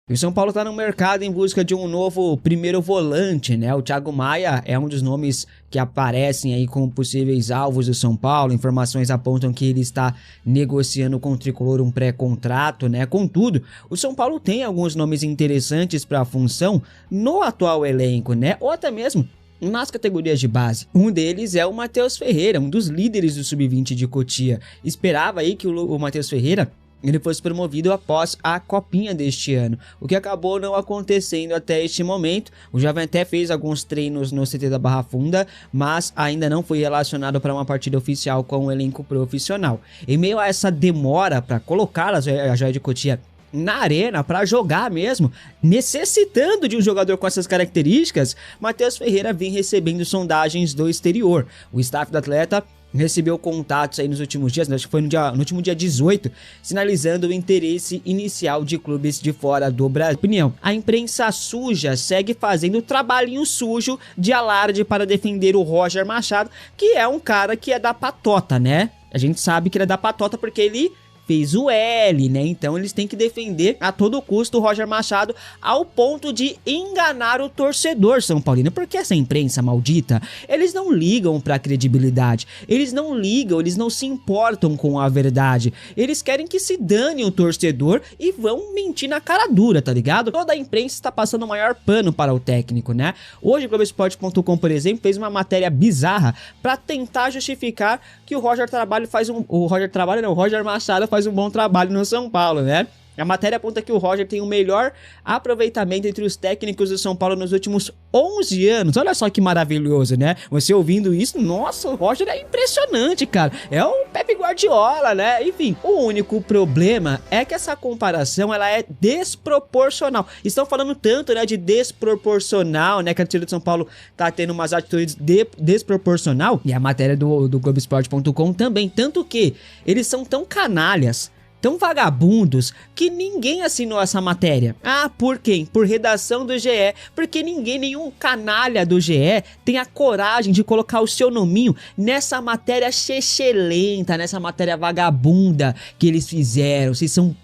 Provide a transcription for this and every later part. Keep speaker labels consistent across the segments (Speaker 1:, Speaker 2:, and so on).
Speaker 1: O São Paulo está no mercado em busca de um novo primeiro volante, né? O Thiago Maia é um dos nomes que aparecem aí como possíveis alvos do São Paulo. Informações apontam que ele está negociando com o Tricolor um pré-contrato, né? Contudo, o São Paulo tem alguns nomes interessantes para a função no atual elenco, né? Ou até mesmo nas categorias de base. Um deles é o Matheus Ferreira, um dos líderes do Sub-20 de Cotia. Esperava aí que o Matheus Ferreira ele fosse promovido após a copinha deste ano, o que acabou não acontecendo até este momento. O jovem até fez alguns treinos no CT da Barra Funda, mas ainda não foi relacionado para uma partida oficial com o elenco profissional. Em meio a essa demora para colocar a Joia de Cotia na arena para jogar mesmo, necessitando de um jogador com essas características, Matheus Ferreira vem recebendo sondagens do exterior. O staff do atleta recebeu contatos aí nos últimos dias, acho que foi no último dia 18, sinalizando o interesse inicial de clubes de fora do Brasil. Opinião: a imprensa suja segue fazendo trabalhinho sujo de alarde para defender o Roger Machado, que é um cara que é da patota, né? A gente sabe que ele é da patota porque ele fez o L, né? Então eles têm que defender a todo custo o Roger Machado ao ponto de enganar o torcedor são paulino, porque essa imprensa maldita, eles não ligam pra credibilidade, eles não ligam, eles não se importam com a verdade, eles querem que se dane o torcedor e vão mentir na cara dura, tá ligado? Toda a imprensa está passando o maior pano para o técnico, né? Hoje o Globoesporte.com, por exemplo, fez uma matéria bizarra pra tentar justificar que o Roger Machado faz um bom trabalho no São Paulo, né? A matéria aponta que o Roger tem o melhor aproveitamento entre os técnicos do São Paulo nos últimos 11 anos. Olha só que maravilhoso, né? Você ouvindo isso, nossa, o Roger é impressionante, cara. É o Pepe Guardiola, né? Enfim, o único problema é que essa comparação, ela é desproporcional. Estão falando tanto, né, de desproporcional, né, que a torcida do São Paulo tá tendo umas atitudes desproporcional. E a matéria do Globoesporte.com também. Tanto que eles são tão canalhas, tão vagabundos, que ninguém assinou essa matéria. Ah, por quem? Por redação do GE, porque nenhum canalha do GE tem a coragem de colocar o seu nominho nessa matéria chechelenta, nessa matéria vagabunda que eles fizeram. Vocês são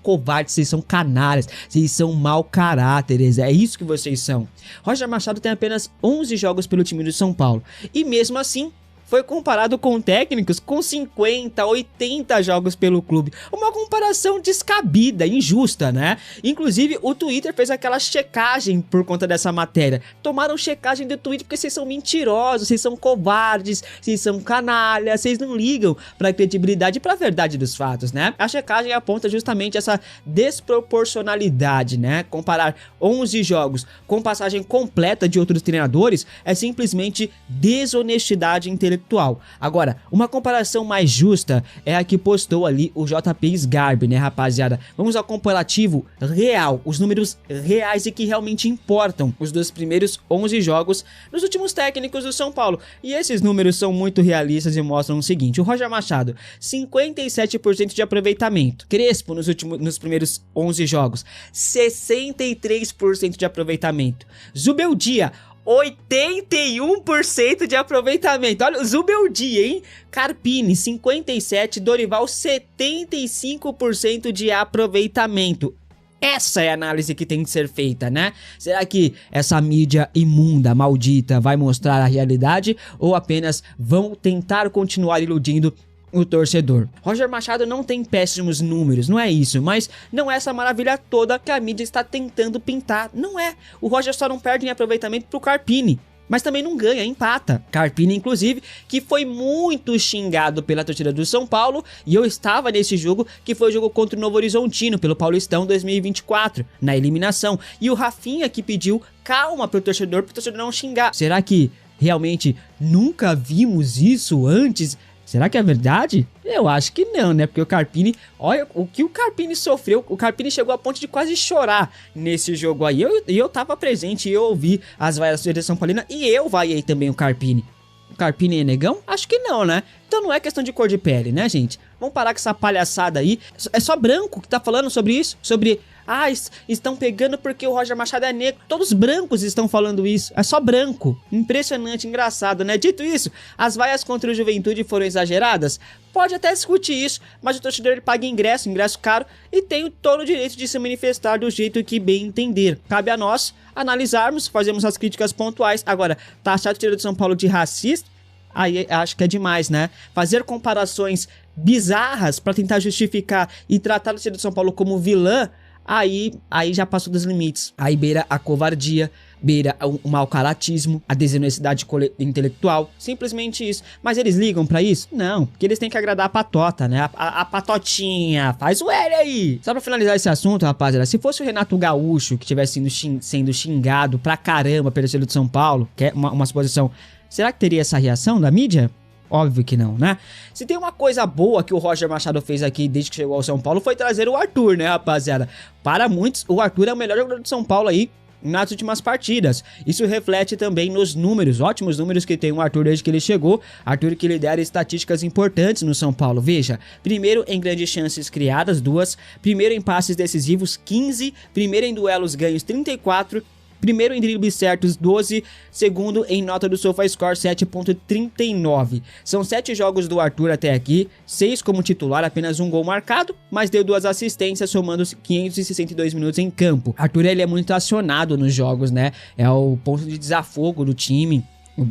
Speaker 1: covardes, vocês são canalhas, vocês são mau caráteres, é isso que vocês são. Roger Machado tem apenas 11 jogos pelo time do São Paulo, e mesmo assim foi comparado com técnicos com 50, 80 jogos pelo clube. Uma comparação descabida, injusta, né? Inclusive, o Twitter fez aquela checagem por conta dessa matéria. Tomaram checagem do Twitter porque vocês são mentirosos, vocês são covardes, vocês são canalhas, vocês não ligam pra credibilidade e pra verdade dos fatos, né? A checagem aponta justamente essa desproporcionalidade, né? Comparar 11 jogos com passagem completa de outros treinadores é simplesmente desonestidade intelectual. Agora, uma comparação mais justa é a que postou ali o JP Sgarbi, né, rapaziada? Vamos ao comparativo real, os números reais e que realmente importam, os dos primeiros 11 jogos dos últimos técnicos do São Paulo. E esses números são muito realistas e mostram o seguinte: o Roger Machado, 57% de aproveitamento. Crespo, nos primeiros 11 jogos, 63% de aproveitamento. Zubeldia, 81% de aproveitamento. Olha, Zubeldia, hein? Carpini, 57%. Dorival, 75% de aproveitamento. Essa é a análise que tem que ser feita, né? Será que essa mídia imunda, maldita, vai mostrar a realidade ou apenas vão tentar continuar iludindo o torcedor? Roger Machado não tem péssimos números, não é isso, mas não é essa maravilha toda que a mídia está tentando pintar, não é. O Roger só não perde em aproveitamento pro Carpini, mas também não ganha, empata. Carpini, inclusive, que foi muito xingado pela torcida do São Paulo, e eu estava nesse jogo, que foi o jogo contra o Novo Horizontino, pelo Paulistão 2024, na eliminação, e o Rafinha que pediu calma pro torcedor não xingar. Será que realmente nunca vimos isso antes? Será que é verdade? Eu acho que não, né? Porque o Carpini, olha o que o Carpini sofreu. O Carpini chegou a ponto de quase chorar nesse jogo aí. Eu tava presente e eu ouvi as vaias da seleção paulina e eu vaiei também o Carpini. O Carpini é negão? Acho que não, né? Então não é questão de cor de pele, né, gente? Vamos parar com essa palhaçada aí. É só branco que tá falando sobre isso? Sobre estão pegando porque o Roger Machado é negro. Todos brancos estão falando isso. É só branco. Impressionante, engraçado, né? Dito isso, as vaias contra o Juventude foram exageradas? Pode até discutir isso, mas o torcedor ele paga ingresso caro, e tem todo o direito de se manifestar do jeito que bem entender. Cabe a nós analisarmos, fazermos as críticas pontuais. Agora, taxar o torcedor de São Paulo de racista, aí acho que é demais, né? Fazer comparações bizarras pra tentar justificar e tratar o torcedor de São Paulo como vilã, aí já passou dos limites. Aí beira a covardia, beira o mau caratismo, a desonestidade intelectual, simplesmente isso. Mas eles ligam pra isso? Não, porque eles têm que agradar a patota, né? A patotinha, faz o L aí. Só pra finalizar esse assunto, rapaziada, se fosse o Renato Gaúcho que tivesse sendo xingado pra caramba pelo torcedor de São Paulo, que é uma suposição, será que teria essa reação da mídia? Óbvio que não, né? Se tem uma coisa boa que o Roger Machado fez aqui desde que chegou ao São Paulo, foi trazer o Arthur, né, rapaziada? Para muitos, o Arthur é o melhor jogador de São Paulo aí nas últimas partidas. Isso reflete também nos números, ótimos números que tem o Arthur desde que ele chegou. Arthur que lidera estatísticas importantes no São Paulo. Veja, primeiro em grandes chances criadas, 2. Primeiro em passes decisivos, 15. Primeiro em duelos ganhos, 34. Primeiro em dribles certos, 12. Segundo em nota do SofaScore, 7.39. São 7 jogos do Arthur até aqui, 6 como titular, apenas um gol marcado, mas deu 2 assistências, somando 562 minutos em campo. Arthur ele é muito acionado nos jogos, né? É o ponto de desafogo do time.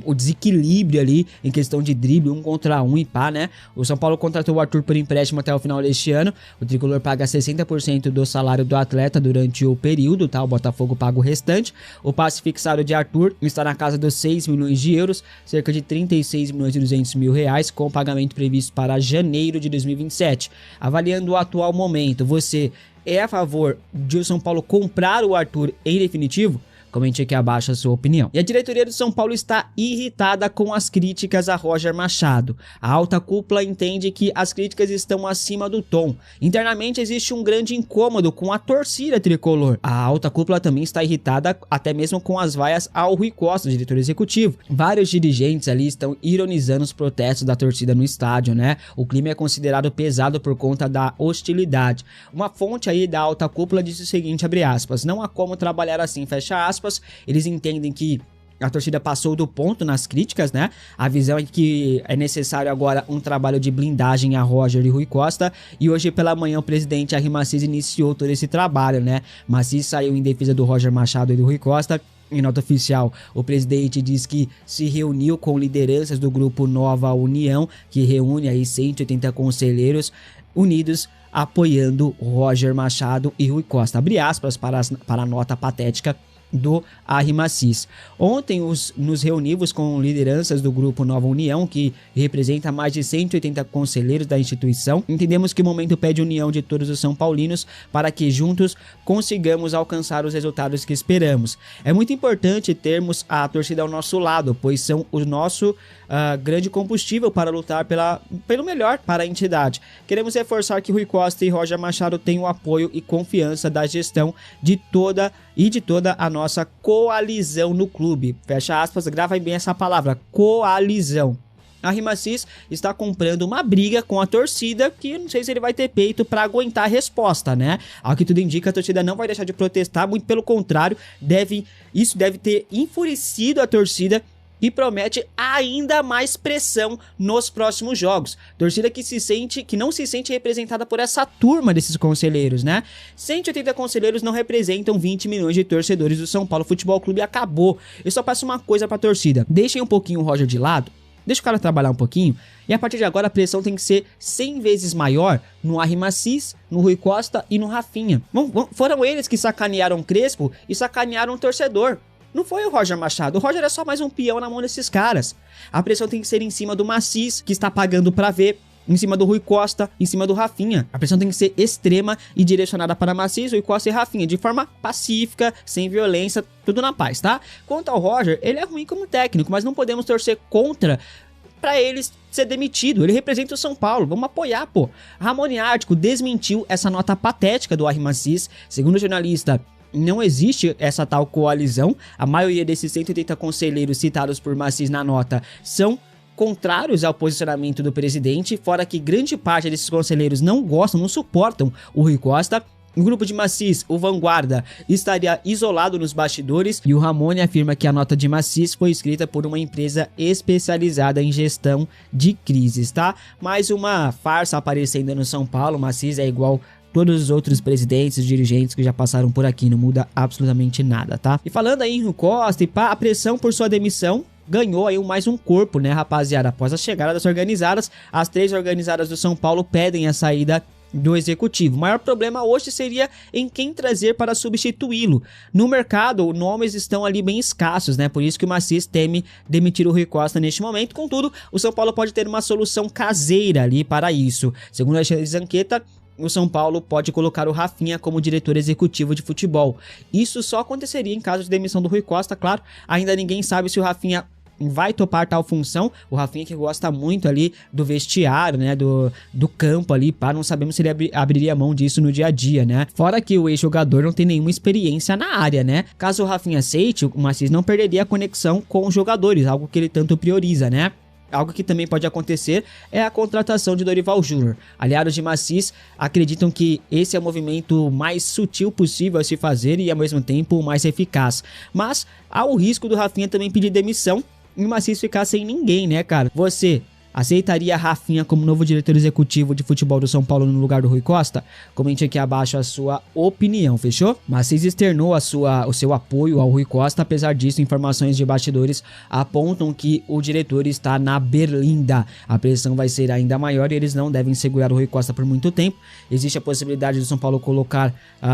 Speaker 1: O desequilíbrio ali em questão de drible, 1 contra 1 e pá, né? O São Paulo contratou o Arthur por empréstimo até o final deste ano. O tricolor paga 60% do salário do atleta durante o período, tá? O Botafogo paga o restante. O passe fixado de Arthur está na casa dos 6 milhões de euros, cerca de 36 milhões e 200 mil reais, com o pagamento previsto para janeiro de 2027. Avaliando o atual momento, você é a favor de o São Paulo comprar o Arthur em definitivo? Comente aqui abaixo a sua opinião. E a diretoria do São Paulo está irritada com as críticas a Roger Machado. A alta cúpula entende que as críticas estão acima do tom. Internamente existe um grande incômodo com a torcida tricolor. A alta cúpula também está irritada até mesmo com as vaias ao Rui Costa, diretor executivo. Vários dirigentes ali estão ironizando os protestos da torcida no estádio, né? O clima é considerado pesado por conta da hostilidade. Uma fonte aí da alta cúpula disse o seguinte, abre aspas, não há como trabalhar assim, fecha aspas. Eles entendem que a torcida passou do ponto nas críticas, né? A visão é que é necessário agora um trabalho de blindagem a Roger e Rui Costa. E hoje pela manhã o presidente Henri Maciz iniciou todo esse trabalho, né? Maciz saiu em defesa do Roger Machado e do Rui Costa. Em nota oficial, o presidente diz que se reuniu com lideranças do grupo Nova União, que reúne aí 180 conselheiros unidos apoiando Roger Machado e Rui Costa. Abre aspas para a nota patética do Henri Maciz. Ontem nos reunimos com lideranças do grupo Nova União, que representa mais de 180 conselheiros da instituição. Entendemos que o momento pede união de todos os são paulinos para que juntos consigamos alcançar os resultados que esperamos. É muito importante termos a torcida ao nosso lado, pois são o nosso grande combustível para lutar pelo melhor para a entidade. Queremos reforçar que Rui Costa e Roger Machado têm o apoio e confiança da gestão de toda a nossa coalizão no clube. Fecha aspas, gravem bem essa palavra, coalizão. Henri Maciz está comprando uma briga com a torcida que não sei se ele vai ter peito para aguentar a resposta, né? Ao que tudo indica, a torcida não vai deixar de protestar, muito pelo contrário, isso deve ter enfurecido a torcida e promete ainda mais pressão nos próximos jogos. Torcida que não se sente representada por essa turma desses conselheiros, né? 180 conselheiros não representam 20 milhões de torcedores do São Paulo Futebol Clube, acabou. Eu só peço uma coisa pra torcida, deixem um pouquinho o Roger de lado, deixa o cara trabalhar um pouquinho, e a partir de agora a pressão tem que ser 100 vezes maior no Henri Maciz, no Rui Costa e no Rafinha. Foram eles que sacanearam o Crespo e sacanearam o torcedor. Não foi o Roger Machado, o Roger é só mais um peão na mão desses caras. A pressão tem que ser em cima do Maciz, que está pagando pra ver, em cima do Rui Costa, em cima do Rafinha. A pressão tem que ser extrema e direcionada para Maciz, Rui Costa e Rafinha, de forma pacífica, sem violência, tudo na paz, tá? Quanto ao Roger, ele é ruim como técnico, mas não podemos torcer contra pra ele ser demitido. Ele representa o São Paulo, vamos apoiar, pô. Ramone Ártico desmentiu essa nota patética do Henri Maciz. Segundo o jornalista, não existe essa tal coalizão. A maioria desses 180 conselheiros citados por Maciz na nota são contrários ao posicionamento do presidente, fora que grande parte desses conselheiros não gostam, não suportam o Rui Costa. O grupo de Maciç, o Vanguarda, estaria isolado nos bastidores e o Ramone afirma que a nota de Maciç foi escrita por uma empresa especializada em gestão de crises, tá? Mais uma farsa aparecendo no São Paulo. Maciç é igual todos os outros presidentes, dirigentes que já passaram por aqui, não muda absolutamente nada, tá? E falando aí em Rui Costa e pá, a pressão por sua demissão ganhou aí mais um corpo, né, rapaziada? Após a chegada das organizadas, as 3 organizadas do São Paulo pedem a saída do executivo. O maior problema hoje seria em quem trazer para substituí-lo. No mercado, nomes estão ali bem escassos, né? Por isso que o Maciç teme demitir o Rui Costa neste momento. Contudo, o São Paulo pode ter uma solução caseira ali para isso. Segundo a Zanqueta, o São Paulo pode colocar o Rafinha como diretor executivo de futebol. Isso só aconteceria em caso de demissão do Rui Costa, claro. Ainda ninguém sabe se o Rafinha vai topar tal função. O Rafinha que gosta muito ali do vestiário, né, do campo ali, pá, não sabemos se ele abriria mão disso no dia a dia, né. Fora que o ex-jogador não tem nenhuma experiência na área, né. Caso o Rafinha aceite, o Maciç não perderia a conexão com os jogadores, algo que ele tanto prioriza, né. Algo que também pode acontecer é a contratação de Dorival Júnior. Aliados de Maciç acreditam que esse é o movimento mais sutil possível a se fazer e ao mesmo tempo o mais eficaz. Mas há o risco do Rafinha também pedir demissão e o Maciç ficar sem ninguém, né, cara? Você aceitaria a Rafinha como novo diretor executivo de futebol do São Paulo no lugar do Rui Costa? Comente aqui abaixo a sua opinião, fechou? Maciç externou o seu apoio ao Rui Costa. Apesar disso, informações de bastidores apontam que o diretor está na berlinda. A pressão vai ser ainda maior e eles não devem segurar o Rui Costa por muito tempo. Existe a possibilidade do São Paulo colocar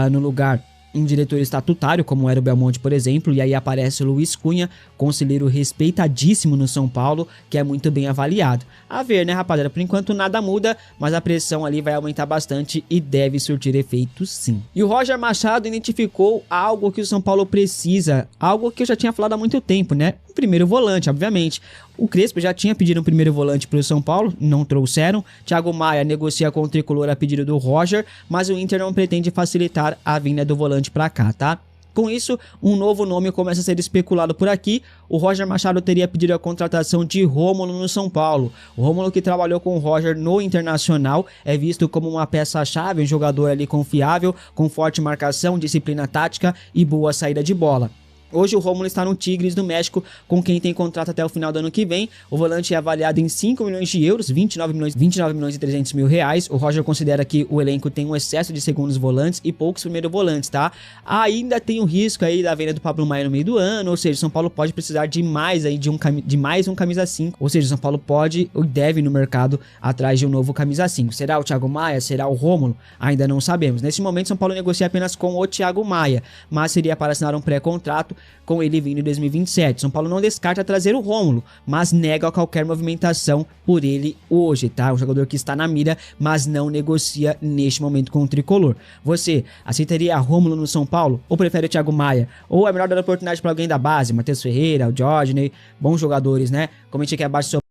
Speaker 1: no lugar um diretor estatutário, como era o Belmonte, por exemplo, e aí aparece o Luiz Cunha, conselheiro respeitadíssimo no São Paulo, que é muito bem avaliado. A ver, né, rapaziada? Por enquanto nada muda, mas a pressão ali vai aumentar bastante e deve surtir efeito sim. E o Roger Machado identificou algo que o São Paulo precisa, algo que eu já tinha falado há muito tempo, né? Um primeiro volante, obviamente. O Crespo já tinha pedido um primeiro volante para o São Paulo, não trouxeram. Thiago Maia negocia com o Tricolor a pedido do Roger, mas o Inter não pretende facilitar a vinda do volante para cá, tá? Com isso, um novo nome começa a ser especulado por aqui. O Roger Machado teria pedido a contratação de Rômulo no São Paulo. O Rômulo, que trabalhou com o Roger no Internacional, é visto como uma peça-chave, um jogador ali confiável, com forte marcação, disciplina tática e boa saída de bola. Hoje o Rômulo está no Tigres do México, com quem tem contrato até o final do ano que vem. O volante é avaliado em 5 milhões de euros, 29 milhões e 300 mil reais. O Roger considera que o elenco tem um excesso de segundos volantes e poucos primeiros volantes, tá? Ainda tem o risco aí da venda do Pablo Maia no meio do ano, ou seja, o São Paulo pode precisar de mais aí, de mais um camisa 5. Ou seja, o São Paulo pode ou deve no mercado atrás de um novo camisa 5. Será o Thiago Maia? Será o Rômulo? Ainda não sabemos. Neste momento, São Paulo negocia apenas com o Thiago Maia, mas seria para assinar um pré-contrato com ele vindo em 2027. São Paulo não descarta trazer o Rômulo, mas nega qualquer movimentação por ele hoje, tá? Um jogador que está na mira, mas não negocia neste momento com o Tricolor. Você aceitaria Rômulo no São Paulo? Ou prefere o Thiago Maia? Ou é melhor dar oportunidade para alguém da base? Matheus Ferreira, o Jorge, bons jogadores, né? Comente aqui abaixo sobre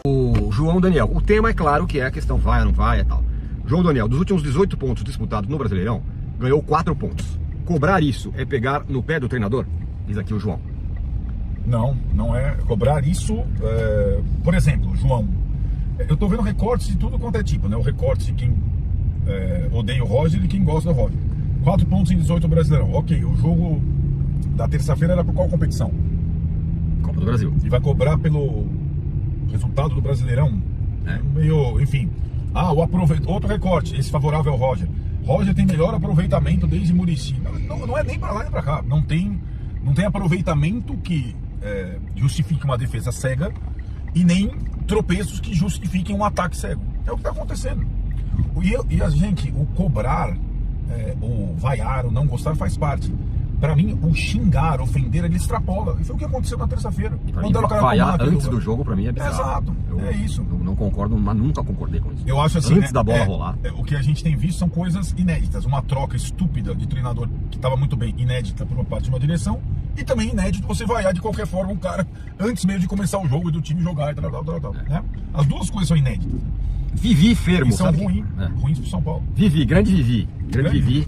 Speaker 2: o João Daniel. O tema é claro que é a questão vai ou não vai e tal. João Daniel, dos últimos 18 pontos disputados no Brasileirão, ganhou 4 pontos. Cobrar isso é pegar no pé do treinador? Diz aqui o João.
Speaker 3: Não, não é. Cobrar isso, por exemplo, João, eu tô vendo recortes de tudo quanto é tipo, né? O recorte de quem odeia o Roger e quem gosta do Roger. 4 pontos em 18 Brasileirão. Ok, o jogo da terça-feira era por qual competição?
Speaker 2: Copa do Brasil.
Speaker 3: E vai cobrar pelo resultado do Brasileirão? Meio, enfim... outro recorte, esse favorável ao Roger. Roger tem melhor aproveitamento desde Muricy. Não é nem pra lá nem pra cá. Não tem aproveitamento que justifique uma defesa cega e nem tropeços que justifiquem um ataque cego. É o que tá acontecendo. E a gente, o cobrar, o vaiar, o não gostar faz parte. Pra mim, o xingar, ofender, ele extrapola. Isso é o que aconteceu na terça-feira.
Speaker 2: Vaiar antes do jogo, pra mim, é bizarro.
Speaker 3: Exato, é isso.
Speaker 2: Não concordo, mas nunca concordei com isso.
Speaker 3: Eu acho assim,
Speaker 2: antes da bola rolar.
Speaker 3: O que a gente tem visto são coisas inéditas. Uma troca estúpida de treinador que estava muito bem, inédita por uma parte de uma direção. E também inédito você vaiar de qualquer forma um cara antes mesmo de começar o jogo e do time jogar e tal. Né? As duas coisas são inéditas.
Speaker 2: Vivi Fermo,
Speaker 3: e são
Speaker 2: sabe?
Speaker 3: ruins pro São Paulo.
Speaker 2: Vivi, grande Vivi,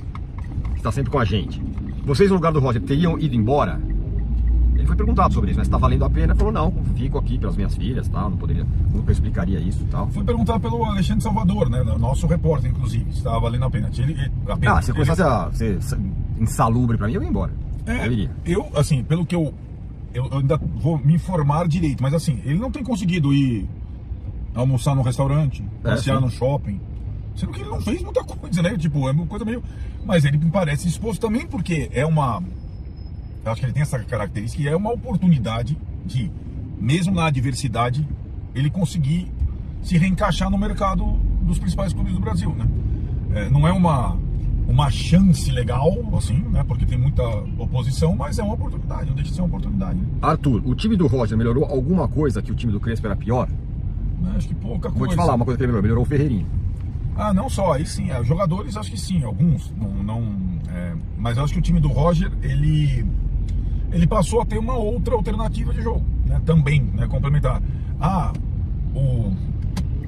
Speaker 2: está sempre com a gente. Vocês no lugar do Roger teriam ido embora? Ele foi perguntado sobre isso, né? Se tá valendo a pena, ele falou, não, fico aqui pelas minhas filhas, tal, não poderia, nunca explicaria isso, tal.
Speaker 3: Foi perguntado pelo Alexandre Salvador, né? Nosso repórter, inclusive, se estava valendo a pena.
Speaker 2: Se começasse a ser insalubre pra mim, eu ia embora. Eu iria.
Speaker 3: Assim, pelo que eu ainda vou me informar direito, mas assim, ele não tem conseguido ir almoçar no restaurante, passear no shopping, sendo que ele não fez muita coisa, né? Tipo, é uma coisa meio... Mas ele me parece disposto também, porque é uma... Eu acho que ele tem essa característica, que é uma oportunidade de, mesmo na adversidade, ele conseguir se reencaixar no mercado dos principais clubes do Brasil, né? Não é uma chance legal, assim, né? Porque tem muita oposição, mas é uma oportunidade, não deixa de ser uma oportunidade. Né?
Speaker 2: Arthur, o time do Roger melhorou alguma coisa que o time do Crespo era pior?
Speaker 3: Acho que pouca coisa.
Speaker 2: Vou te falar uma coisa que ele melhorou o Ferreirinho.
Speaker 3: Não só, aí sim, os jogadores acho que sim, alguns, mas eu acho que o time do Roger, ele passou a ter uma outra alternativa de jogo, né? Também, né? Complementar.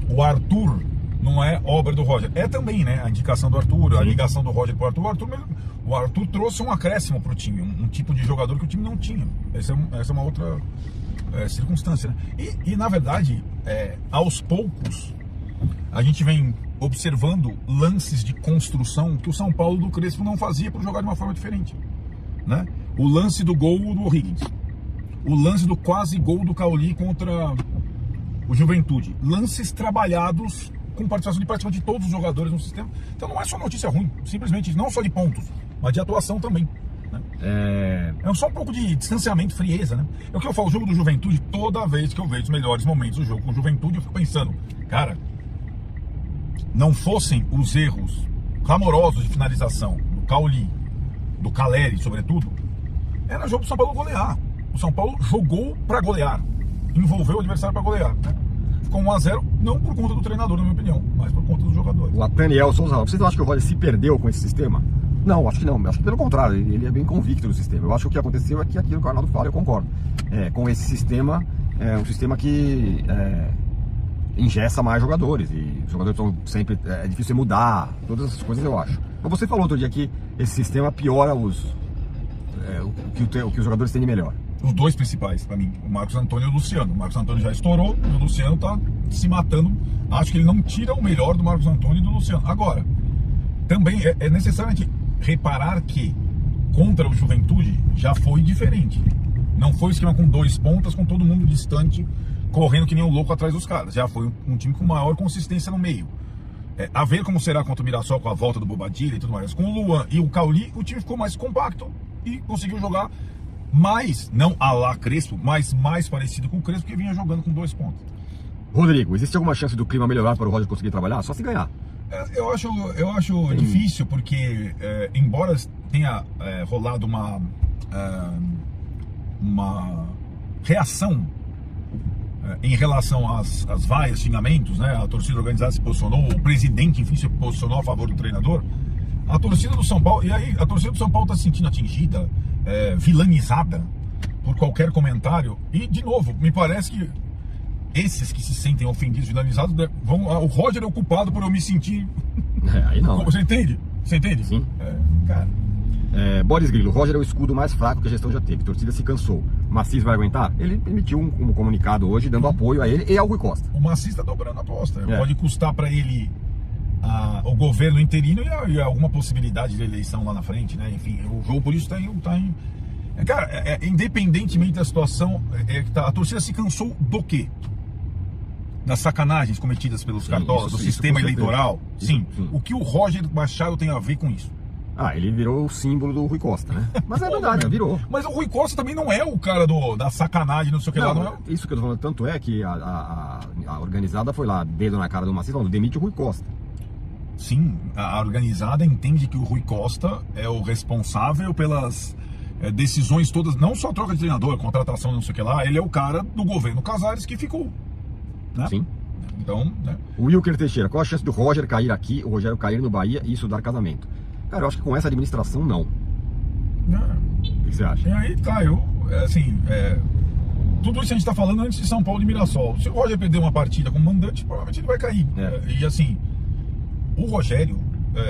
Speaker 3: O Arthur não é obra do Roger, é também, né? A indicação do Arthur, a ligação do Roger pro Arthur, o Arthur trouxe um acréscimo pro time, um tipo de jogador que o time não tinha. Essa é uma outra circunstância, né? E na verdade, aos poucos, a gente vem observando lances de construção que o São Paulo do Crespo não fazia por jogar de uma forma diferente, né? O lance do gol do O'Higgins, o lance do quase gol do Cauli contra o Juventude, lances trabalhados com participação de praticamente todos os jogadores no sistema. Então não é só notícia ruim, simplesmente não só de pontos, mas de atuação também, né? É só um pouco de distanciamento, frieza, né? É o que eu falo, o jogo do Juventude, toda vez que eu vejo os melhores momentos do jogo com o Juventude, eu fico pensando, cara, não fossem os erros clamorosos de finalização do Cauli, do Caleri, sobretudo, era jogo pro São Paulo golear. O São Paulo jogou pra golear, envolveu o adversário pra golear, né? Ficou 1-0, não por conta do treinador, na minha opinião, mas por conta dos jogadores.
Speaker 2: O Daniel Souza, vocês não acham que o Roger se perdeu com esse sistema? Não, acho que não. Acho que pelo contrário, ele é bem convicto do sistema. Eu acho que o que aconteceu é que aquilo que o Arnaldo fala, eu concordo. Com esse sistema, é um sistema que engessa mais jogadores. E os jogadores são sempre... É difícil mudar, todas essas coisas eu acho. Mas você falou outro dia que esse sistema piora o que os jogadores têm de melhor.
Speaker 3: Os dois principais, pra mim, o Marcos Antônio e o Luciano. O Marcos Antônio já estourou e o Luciano tá se matando. Acho que ele não tira o melhor do Marcos Antônio e do Luciano. Agora, também é necessário a gente reparar que contra o Juventude já foi diferente. Não foi o esquema com dois pontas, com todo mundo distante, correndo que nem um louco atrás dos caras. Já foi um time com maior consistência no meio. A ver como será contra o Mirassol com a volta do Bobadilla e tudo mais. Com o Luan e o Cauli, o time ficou mais compacto e conseguiu jogar mais, não a lá Crespo, mas mais parecido com o Crespo, que vinha jogando com 2 pontos.
Speaker 2: Rodrigo, existe alguma chance do clima melhorar para o Roger conseguir trabalhar? Só se ganhar.
Speaker 3: Eu acho difícil, porque embora tenha rolado uma reação em relação às vaias, xingamentos, né? A torcida organizada se posicionou, o presidente, enfim, se posicionou a favor do treinador. A torcida do São Paulo, e aí a torcida do São Paulo está se sentindo atingida, vilanizada por qualquer comentário. E, de novo, me parece que esses que se sentem ofendidos, vilanizados, o Roger é o culpado por eu me sentir...
Speaker 2: Aí não.
Speaker 3: Você entende? Você entende?
Speaker 2: Sim.
Speaker 3: Cara...
Speaker 2: Boris Grilo, o Roger é o escudo mais fraco que a gestão já teve. A torcida se cansou. O Macis vai aguentar? Ele emitiu um comunicado hoje dando apoio a ele e ao Rui Costa.
Speaker 3: O Macis está dobrando a aposta. Pode custar para ele o governo interino e alguma possibilidade de eleição lá na frente, né? Enfim, o jogo por isso tá em... Cara, independentemente da situação, a torcida se cansou do quê? Das sacanagens cometidas pelos cartolas, do sistema eleitoral. Sim. O que o Roger Machado tem a ver com isso?
Speaker 2: Ele virou o símbolo do Rui Costa, né? Mas é verdade, virou.
Speaker 3: Mas o Rui Costa também não é o cara da sacanagem, não sei o que lá, não é?
Speaker 2: Isso que eu tô falando, tanto é que a organizada foi lá, dedo na cara do Macis, falando, demite o Rui Costa.
Speaker 3: Sim, a organizada entende que o Rui Costa é o responsável pelas decisões todas, não só troca de treinador, contratação, não sei o que lá, ele é o cara do governo Casares que ficou, né? Sim. Então, né?
Speaker 2: O Wilker Teixeira, qual a chance do Roger cair aqui, o Rogério cair no Bahia e isso dar casamento? Cara, eu acho que com essa administração, não. O que você acha?
Speaker 3: E aí tá, tudo isso a gente tá falando antes de São Paulo e Mirassol. Se o Roger perder uma partida como mandante, provavelmente ele vai cair. E assim, o Rogério,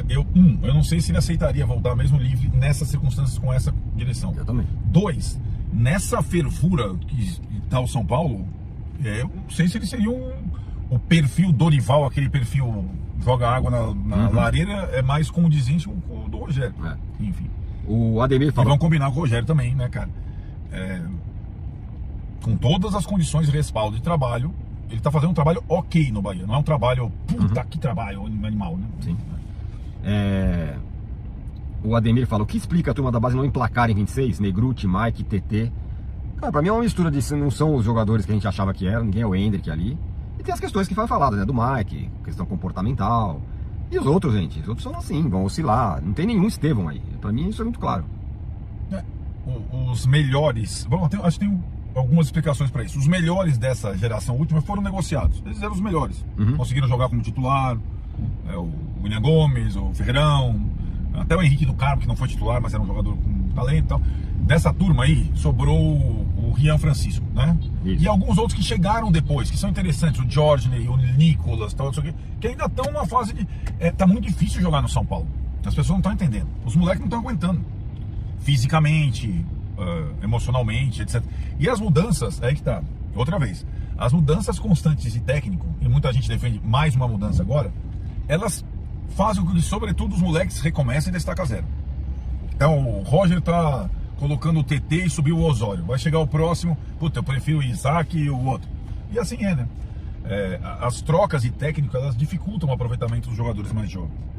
Speaker 3: eu não sei se ele aceitaria voltar mesmo livre nessas circunstâncias com essa direção.
Speaker 2: Eu também.
Speaker 3: 2, nessa fervura que tá o São Paulo, eu não sei se ele seria o perfil Dorival, aquele perfil joga água na lareira, é mais condizente com o do Rogério. Enfim.
Speaker 2: O Ademir
Speaker 3: E
Speaker 2: falou...
Speaker 3: vão combinar com o Rogério também, né, cara? Com todas as condições de respaldo de trabalho, ele tá fazendo um trabalho ok no Bahia. Não é um trabalho, puta que trabalho animal, né?
Speaker 2: Sim. O Ademir fala, o que explica a turma da base não emplacar em 26? Negruti, Mike, TT. Cara, pra mim é uma mistura de... Não são os jogadores que a gente achava que eram, ninguém é o Hendrick ali. E tem as questões que foram faladas, né? Do Mike, questão comportamental. E os outros, gente? Os outros são assim, vão oscilar. Não tem nenhum Estevão aí. Pra mim isso é muito claro.
Speaker 3: Os melhores... Bom, acho que tem algumas explicações pra isso. Os melhores dessa geração última foram negociados. Eles eram os melhores. Conseguiram jogar como titular. O William Gomes, o Ferreirão... Até o Henrique do Carmo, que não foi titular, mas era um jogador com talento e tal. Dessa turma aí, sobrou o Rian Francisco, né? Isso. E alguns outros que chegaram depois, que são interessantes. O Jorginho, o Nicolas, tal, que ainda estão numa fase de... tá muito difícil jogar no São Paulo. As pessoas não estão entendendo. Os moleques não estão aguentando. Fisicamente, emocionalmente, etc. E as mudanças, aí que tá. Outra vez. As mudanças constantes de técnico, e muita gente defende mais uma mudança agora, elas... fazem com que, sobretudo, os moleques recomecem da estaca zero. Então, o Roger tá colocando o TT e subiu o Osório. Vai chegar o próximo, puta, eu prefiro o Isaac e o outro. E assim é, né? As trocas de técnico, elas dificultam o aproveitamento dos jogadores mais jovens.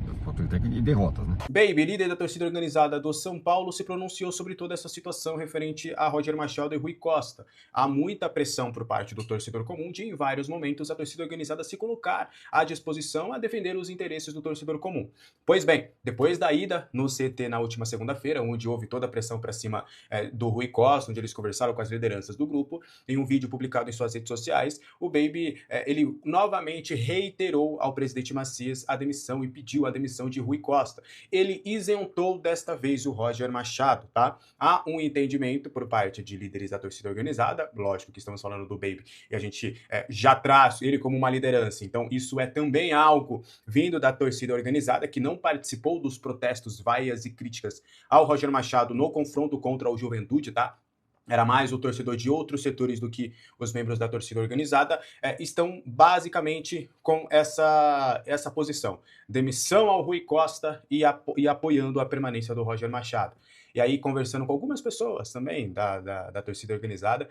Speaker 2: E derrotas, né?
Speaker 4: Baby, líder da torcida organizada do São Paulo, se pronunciou sobre toda essa situação referente a Roger Machado e Rui Costa. Há muita pressão por parte do torcedor comum de, em vários momentos, a torcida organizada se colocar à disposição a defender os interesses do torcedor comum. Pois bem, depois da ida no CT na última segunda-feira, onde houve toda a pressão para cima do Rui Costa, onde eles conversaram com as lideranças do grupo, em um vídeo publicado em suas redes sociais, o Baby, ele novamente reiterou ao presidente Macias a demissão e pediu a demissão de Rui Costa. Ele isentou desta vez o Roger Machado, tá? Há um entendimento por parte de líderes da torcida organizada, lógico que estamos falando do Baby, e a gente já traz ele como uma liderança, então isso é também algo vindo da torcida organizada, que não participou dos protestos, vaias e críticas ao Roger Machado no confronto contra o Juventude, tá? Era mais o torcedor de outros setores do que os membros da torcida organizada, estão basicamente com essa posição. Demissão ao Rui Costa e apoiando a permanência do Roger Machado. E aí, conversando com algumas pessoas também da torcida organizada,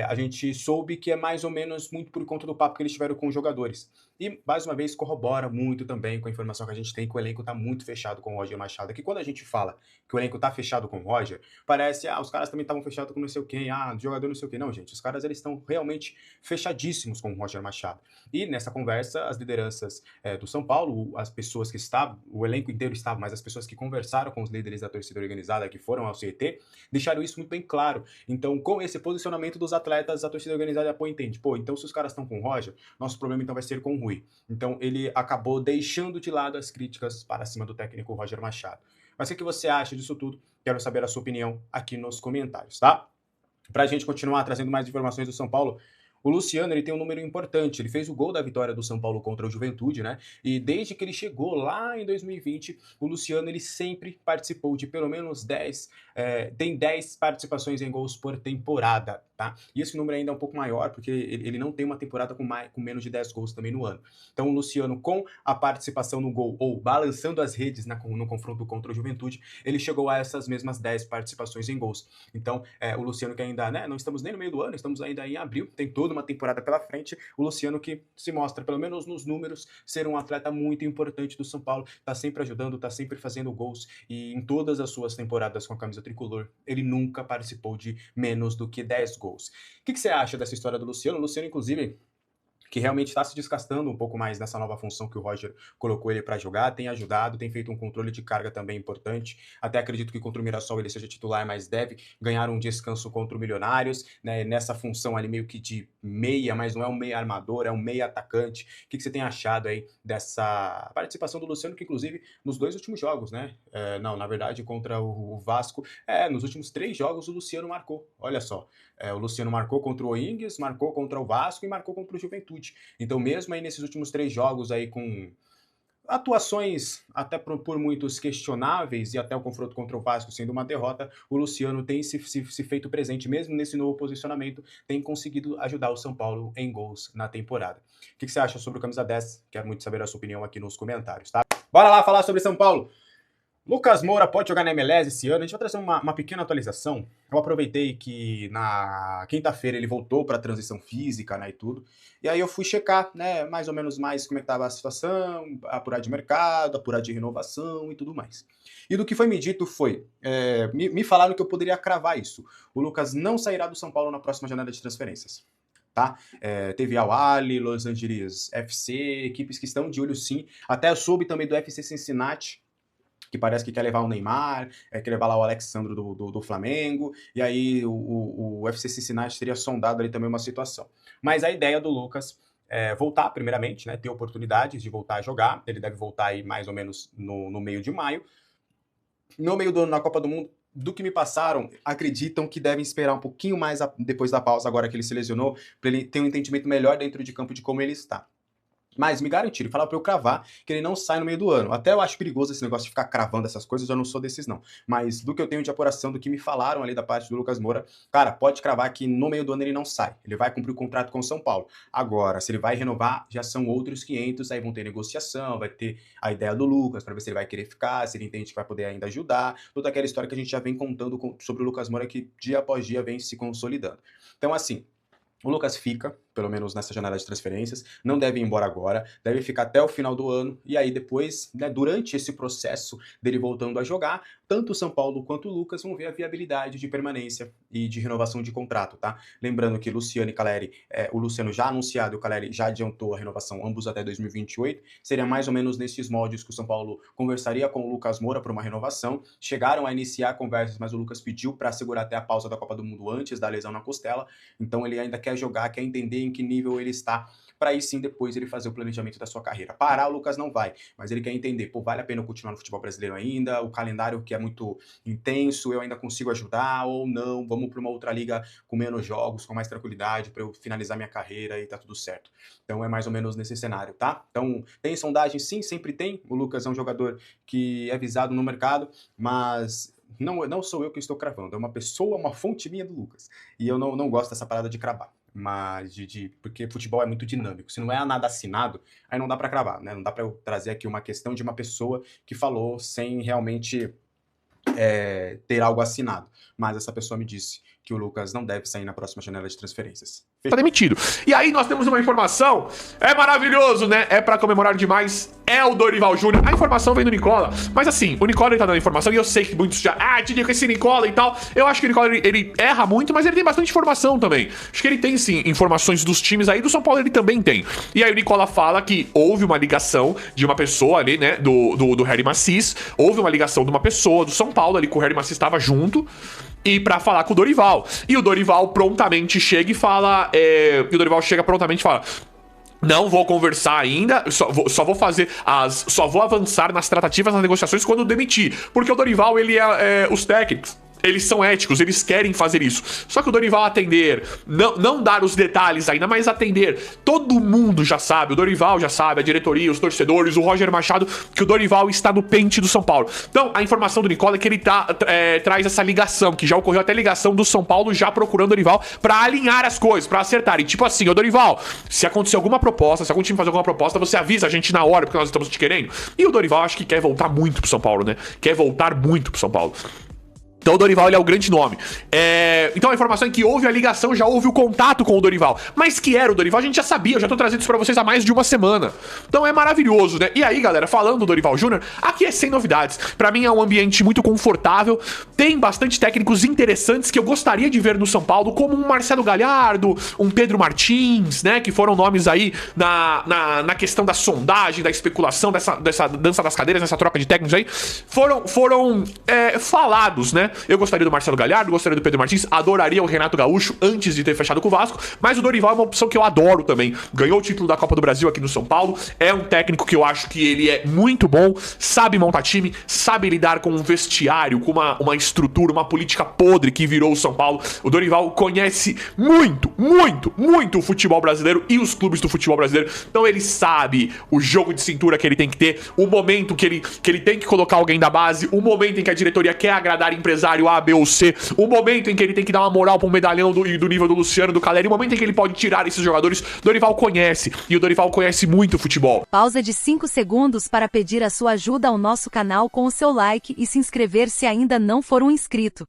Speaker 4: a gente soube que é mais ou menos muito por conta do papo que eles tiveram com os jogadores. E, mais uma vez, corrobora muito também com a informação que a gente tem que o elenco está muito fechado com o Roger Machado. Que quando a gente fala que o elenco está fechado com o Roger, parece, os caras também estavam fechados com não sei o quê, jogador não sei o quê. Não, gente, os caras eles estão realmente fechadíssimos com o Roger Machado. E nessa conversa, as lideranças do São Paulo, as pessoas que estavam, o elenco inteiro estava, mas as pessoas que conversaram com os líderes da torcida organizada, que foram ao CT, deixaram isso muito bem claro. Então, com esse posicionamento dos atletas, a torcida organizada entende. Então se os caras estão com o Roger, nosso problema então vai ser com o Rui. Então ele acabou deixando de lado as críticas para cima do técnico Roger Machado. Mas o que você acha disso tudo? Quero saber a sua opinião aqui nos comentários, tá? Pra gente continuar trazendo mais informações do São Paulo, o Luciano, ele tem um número importante, ele fez o gol da vitória do São Paulo contra o Juventude, né? E desde que ele chegou lá em 2020, o Luciano, ele sempre participou de pelo menos 10 participações em gols por temporada, tá? E esse número ainda é um pouco maior, porque ele não tem uma temporada com menos de 10 gols também no ano. Então o Luciano, com a participação no gol, ou balançando as redes no confronto contra o Juventude, ele chegou a essas mesmas 10 participações em gols. Então, o Luciano que ainda, né, não estamos nem no meio do ano, estamos ainda em abril, tem toda uma temporada pela frente, o Luciano que se mostra, pelo menos nos números, ser um atleta muito importante do São Paulo, tá sempre ajudando, tá sempre fazendo gols, e em todas as suas temporadas com a camisa tricolor, ele nunca participou de menos do que 10 gols. O que você acha dessa história do Luciano? O Luciano, inclusive, que realmente está se desgastando um pouco mais nessa nova função que o Roger colocou ele para jogar, tem ajudado, tem feito um controle de carga também importante, até acredito que contra o Mirassol ele seja titular, mas deve ganhar um descanso contra o Milionários, né, nessa função ali meio que de meia, mas não é um meia armador, é um meia atacante. O que você tem achado aí dessa participação do Luciano, que inclusive nos 2 últimos jogos, né, não, na verdade contra o Vasco, nos últimos 3 jogos o Luciano marcou, olha só, o Luciano marcou contra o Íngues, marcou contra o Vasco e marcou contra o Juventude. Então, mesmo aí nesses últimos 3 jogos aí com atuações até por muitos questionáveis e até o confronto contra o Vasco sendo uma derrota, o Luciano tem se feito presente, mesmo nesse novo posicionamento, tem conseguido ajudar o São Paulo em gols na temporada. O que você acha sobre o camisa 10? Quero muito saber a sua opinião aqui nos comentários, tá? Bora lá falar sobre São Paulo. Lucas Moura pode jogar na MLS esse ano. A gente vai trazer uma pequena atualização. Eu aproveitei que na quinta-feira ele voltou para a transição física, né, e tudo. E aí eu fui checar, né, mais ou menos mais como é que estava a situação, apurar de mercado, apurar de renovação e tudo mais. E do que foi me dito foi, me falaram que eu poderia cravar isso. O Lucas não sairá do São Paulo na próxima janela de transferências. Tá? Teve Al Ahly, Los Angeles FC, equipes que estão de olho sim. Até eu soube também do FC Cincinnati, que parece que quer levar o Neymar, quer levar lá o Alexandro do Flamengo, e aí o FC Cincinnati teria sondado ali também uma situação. Mas a ideia do Lucas é voltar, primeiramente, né, ter oportunidades de voltar a jogar. Ele deve voltar aí mais ou menos no meio de maio. No meio do ano, na Copa do Mundo, do que me passaram, acreditam que devem esperar um pouquinho mais depois da pausa, agora que ele se lesionou, para ele ter um entendimento melhor dentro de campo de como ele está. Mas me garantiram, falaram pra eu cravar que ele não sai no meio do ano. Até eu acho perigoso esse negócio de ficar cravando essas coisas, eu não sou desses não. Mas do que eu tenho de apuração, do que me falaram ali da parte do Lucas Moura, cara, pode cravar que no meio do ano ele não sai. Ele vai cumprir o contrato com o São Paulo. Agora, se ele vai renovar, já são outros 500, aí vão ter negociação, vai ter a ideia do Lucas, pra ver se ele vai querer ficar, se ele entende que vai poder ainda ajudar. Toda aquela história que a gente já vem contando sobre o Lucas Moura, que dia após dia vem se consolidando. Então, assim, o Lucas fica, pelo menos nessa janela de transferências, não deve ir embora agora, deve ficar até o final do ano, e aí depois, né, durante esse processo dele voltando a jogar, tanto o São Paulo quanto o Lucas vão ver a viabilidade de permanência e de renovação de contrato, tá? Lembrando que Luciano e Caleri, o Luciano já anunciado e o Caleri já adiantou a renovação, ambos até 2028, seria mais ou menos nesses moldes que o São Paulo conversaria com o Lucas Moura por uma renovação, chegaram a iniciar conversas, mas o Lucas pediu para segurar até a pausa da Copa do Mundo antes da lesão na costela, então ele ainda quer jogar, quer entender em que nível ele está, para aí sim depois ele fazer o planejamento da sua carreira. Parar o Lucas não vai, mas ele quer entender, pô, vale a pena eu continuar no futebol brasileiro ainda, o calendário que é muito intenso, eu ainda consigo ajudar ou não, vamos para uma outra liga com menos jogos, com mais tranquilidade, para eu finalizar minha carreira e tá tudo certo. Então é mais ou menos nesse cenário, tá? Então tem sondagem sim, sempre tem, o Lucas é um jogador que é visado no mercado, mas não sou eu que estou cravando, é uma pessoa, uma fonte minha do Lucas, e eu não gosto dessa parada de cravar. Mas porque futebol é muito dinâmico. Se não é nada assinado, aí não dá pra cravar, né? Não dá pra eu trazer aqui uma questão de uma pessoa que falou sem realmente ter algo assinado. Mas essa pessoa me disse que o Lucas não deve sair na próxima janela de transferências.
Speaker 5: Tá demitido. E aí nós temos uma informação, é maravilhoso, né? É pra comemorar demais, é o Dorival Júnior. A informação vem do Nicola, mas assim, o Nicola ele tá dando informação e eu sei que muitos já, tinha com esse Nicola e tal. Eu acho que o Nicola ele erra muito, mas ele tem bastante informação também. Acho que ele tem sim informações dos times aí, do São Paulo ele também tem. E aí o Nicola fala que houve uma ligação de uma pessoa ali, né, do Harry Macis, houve uma ligação de uma pessoa do São Paulo ali, que o Harry Macis estava junto, e pra falar com o Dorival. E o Dorival prontamente chega e fala... E o Dorival chega prontamente e fala... Não vou conversar ainda, só vou avançar nas tratativas, nas negociações quando demitir. Porque o Dorival, ele os técnicos... Eles são éticos, eles querem fazer isso. Só que o Dorival atender, não dar os detalhes ainda, mas atender. Todo mundo já sabe, o Dorival já sabe, a diretoria, os torcedores, o Roger Machado, que o Dorival está no pente do São Paulo. Então, a informação do Nicola é que ele traz essa ligação, que já ocorreu até ligação do São Paulo já procurando o Dorival pra alinhar as coisas, pra acertar. E tipo assim, ô Dorival, se acontecer alguma proposta, se algum time fazer alguma proposta, você avisa a gente na hora, porque nós estamos te querendo. E o Dorival acho que quer voltar muito pro São Paulo, né? Quer voltar muito pro São Paulo. Então o Dorival ele é o grande nome. Então a informação é que houve a ligação, já houve o contato com o Dorival. Mas que era o Dorival, a gente já sabia, eu já tô trazendo isso pra vocês há mais de uma semana. Então é maravilhoso, né? E aí, galera, falando do Dorival Júnior, aqui é sem novidades. Pra mim é um ambiente muito confortável, tem bastante técnicos interessantes que eu gostaria de ver no São Paulo, como um Marcelo Galhardo, um Pedro Martins, né? Que foram nomes aí na questão da sondagem, da especulação, dessa dança das cadeiras, nessa troca de técnicos aí. Foram falados, né? né? Eu gostaria do Marcelo Galhardo, gostaria do Pedro Martins, adoraria o Renato Gaúcho antes de ter fechado com o Vasco, mas o Dorival é uma opção que eu adoro também. Ganhou o título da Copa do Brasil aqui no São Paulo, é um técnico que eu acho que ele é muito bom, sabe montar time, sabe lidar com um vestiário, com uma estrutura, uma política podre que virou o São Paulo. O Dorival conhece muito o futebol brasileiro e os clubes do futebol brasileiro, então ele sabe o jogo de cintura que ele tem que ter, o momento que ele tem que colocar alguém da base, o momento em que a diretoria quer agradar empresário A, B ou C, o momento em que ele tem que dar uma moral para um medalhão do nível do Luciano, do Caleri, o momento em que ele pode tirar esses jogadores. Dorival conhece, e o Dorival conhece muito o futebol.
Speaker 6: Pausa de 5 segundos para pedir a sua ajuda ao nosso canal com o seu like e se inscrever se ainda não for um inscrito.